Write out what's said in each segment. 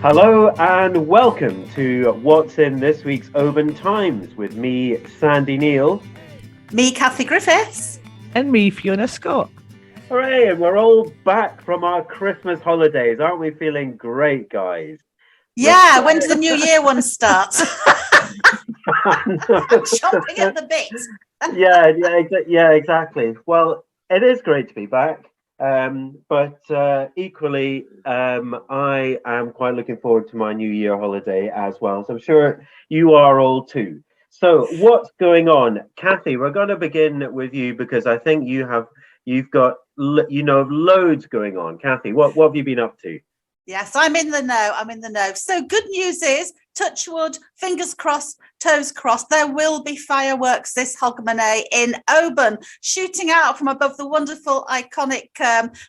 Hello and welcome to What's in this week's Oban Times with me, Sandy Neal. Me, Kathy Griffiths. And me, Fiona Scott. Hooray, and we're all back from our Christmas holidays. Aren't we feeling great, guys? Yeah, when do the New Year one start? Chomping at the bit. yeah, exactly. Well, it is great to be back. But equally, I am quite looking forward to my New Year holiday as well. So I'm sure you are all too. So what's going on, Kathy? We're going to begin with you because I think you've got loads going on. Kathy, what have you been up to? Yes, I'm in the know. So good news is, touch wood, fingers crossed, toes crossed, there will be fireworks this Hogmanay in Oban, shooting out from above the wonderful, iconic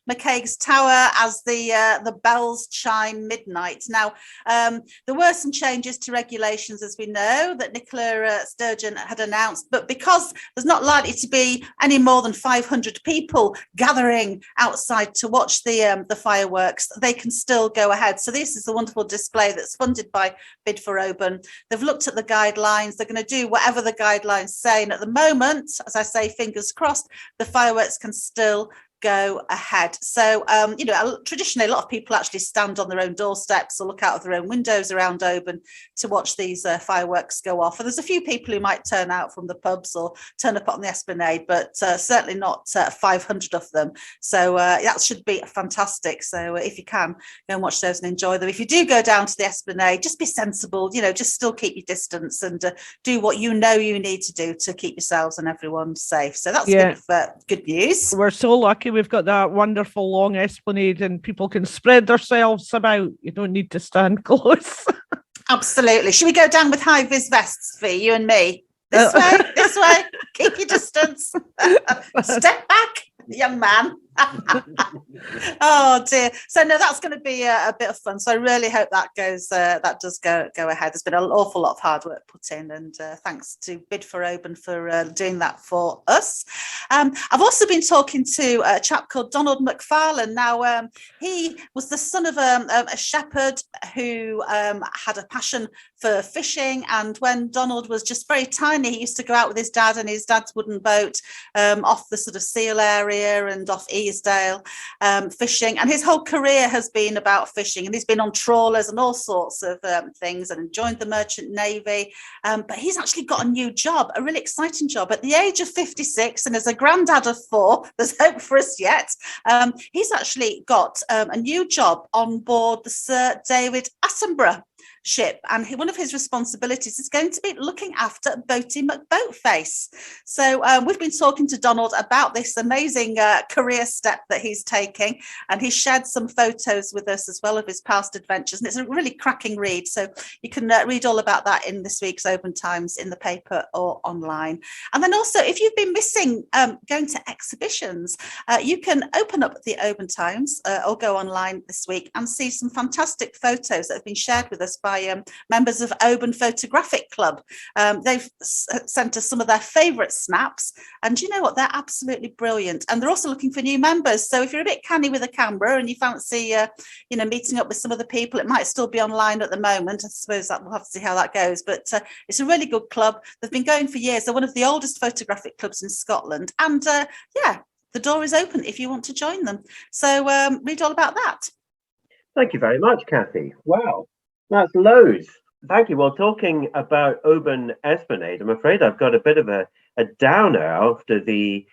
McCaig's Tower as the bells chime midnight. Now, there were some changes to regulations, as we know, that Nicola Sturgeon had announced, but because there's not likely to be any more than 500 people gathering outside to watch the fireworks, they can still go ahead. So this is a wonderful display that's funded by Bid for Oban. They've looked at the guidelines. They're going to do whatever the guidelines say. And at the moment, as I say, fingers crossed, the fireworks can still go ahead. So, traditionally, a lot of people actually stand on their own doorsteps or look out of their own windows around Oban to watch these fireworks go off. And there's a few people who might turn out from the pubs or turn up on the Esplanade, but certainly not 500 of them. So that should be fantastic. So if you can, go and watch those and enjoy them. If you do go down to the Esplanade, just be sensible, just still keep your distance and do what you need to do to keep yourselves and everyone safe. So that's good news. We're so lucky we've got that wonderful long Esplanade and people can spread themselves about. You don't need to stand close. Absolutely. Should we go down with high vis vests for you and me? This way. Keep your distance. Step back, young man. Oh dear. So no, that's going to be a bit of fun. So I really hope that does go ahead. There's been an awful lot of hard work put in, and thanks to Bid for Oban for doing that for us. I've also been talking to a chap called Donald MacFarlane. Now he was the son of a shepherd who had a passion for fishing, and when Donald was just very tiny, he used to go out with his dad and his dad's wooden boat off the sort of Seal area and off Easdale fishing, and his whole career has been about fishing, and he's been on trawlers and all sorts of things and joined the Merchant Navy, but he's actually got a new job, a really exciting job at the age of 56, and as a granddad of 4, there's hope for us yet. He's actually got a new job on board the Sir David Attenborough ship, and one of his responsibilities is going to be looking after Boaty McBoatface. So we've been talking to Donald about this amazing career step that he's taking, and he shared some photos with us as well of his past adventures, and it's a really cracking read. So you can read all about that in this week's Oban Times in the paper or online. And then also, if you've been missing going to exhibitions, you can open up the Oban Times or go online this week and see some fantastic photos that have been shared with us by members of Oban Photographic Club. They've sent us some of their favourite snaps, and you know what? They're absolutely brilliant. And they're also looking for new members. So if you're a bit canny with a camera and you fancy, meeting up with some of the people, it might still be online at the moment. I suppose that we'll have to see how that goes. But it's a really good club. They've been going for years. They're one of the oldest photographic clubs in Scotland. And the door is open if you want to join them. So read all about that. Thank you very much, Kathy. Wow. That's loads. Thank you. Well, talking about Oban Esplanade, I'm afraid I've got a bit of a downer after the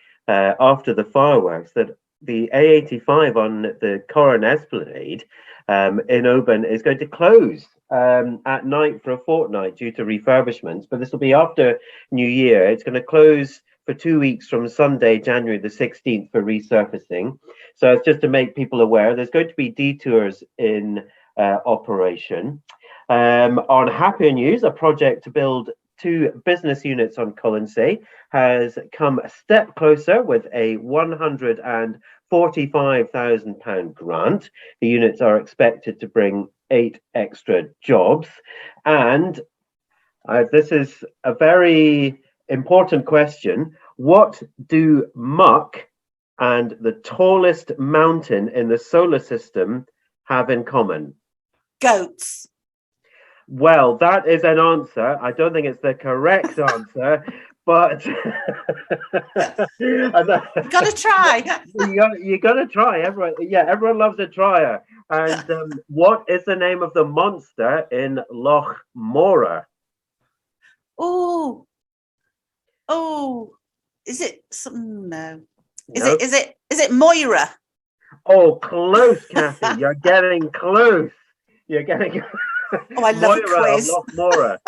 fireworks. That the A85 on the Corran Esplanade in Oban is going to close at night for a fortnight due to refurbishments. But this will be after New Year. It's going to close for 2 weeks from Sunday, January the 16th for resurfacing. So it's just to make people aware. There's going to be detours in operation. On happier news, a project to build 2 business units on Colonsay has come a step closer with a £145,000 grant. The units are expected to bring 8 extra jobs. And this is a very important question. What do muck and the tallest mountain in the solar system have in common? Goats. Well, that is an answer. I don't think it's the correct answer, but You got to try. you got to try. Everyone loves a trier. And what is the name of the monster in Loch Mora? Oh, is it something? No. Is No? it Moira? Oh, close, Kathy. You're getting close. You're getting Oh, I love a Moira of quiz. Loch Mora.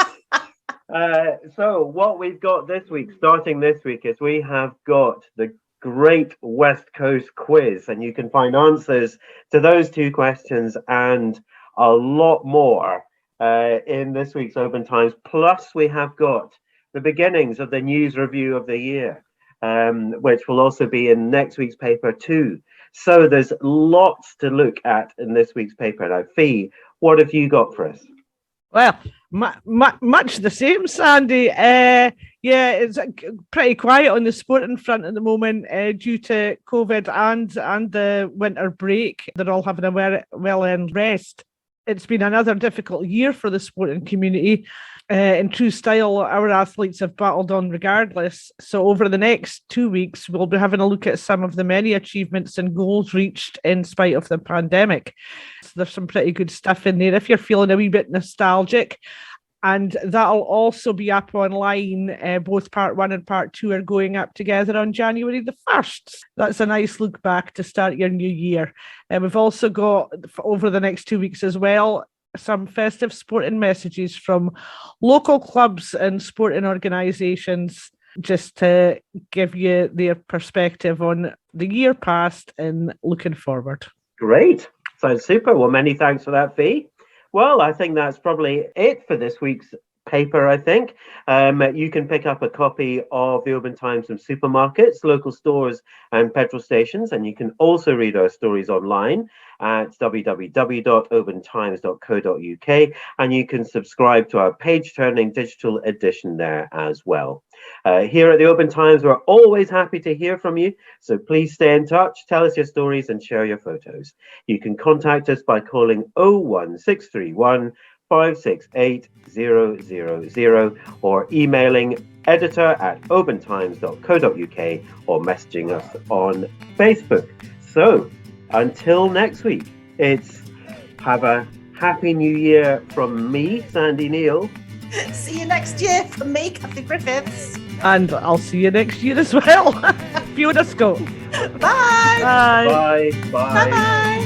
So what we've got starting this week, is we have got the Great West Coast Quiz, and you can find answers to those two questions and a lot more in this week's Oban Times. Plus, we have got the beginnings of the news review of the year, which will also be in next week's paper too. So there's lots to look at in this week's paper. Now, Fee, what have you got for us? Well, much the same, Sandy. It's pretty quiet on the sporting front at the moment due to COVID and the winter break. They're all having a well-earned rest. It's been another difficult year for the sporting community. In true style, our athletes have battled on regardless. So over the next 2 weeks, we'll be having a look at some of the many achievements and goals reached in spite of the pandemic. So there's some pretty good stuff in there if you're feeling a wee bit nostalgic. And that'll also be up online. Both part 1 and part 2 are going up together on January the 1st. That's a nice look back to start your new year. We've also got, over the next 2 weeks as well, some festive sporting messages from local clubs and sporting organisations, just to give you their perspective on the year past and looking forward. Great. Sounds super. Well, many thanks for that, Fee. Well, I think that's probably it for this week's paper, I think. You can pick up a copy of the Oban Times from supermarkets, local stores and petrol stations, and you can also read our stories online at www.obantimes.co.uk, and you can subscribe to our page-turning digital edition there as well. Here at the Oban Times, we're always happy to hear from you, so please stay in touch, tell us your stories and share your photos. You can contact us by calling 01631 568 000 or emailing editor@obantimes.co.uk or messaging us on Facebook. So until next week, it's have a happy new year from me, Sandy Neal. See you next year from me, Kathy Griffiths. And I'll see you next year as well. Fiona Scott. Bye. Bye. Bye. Bye. Bye.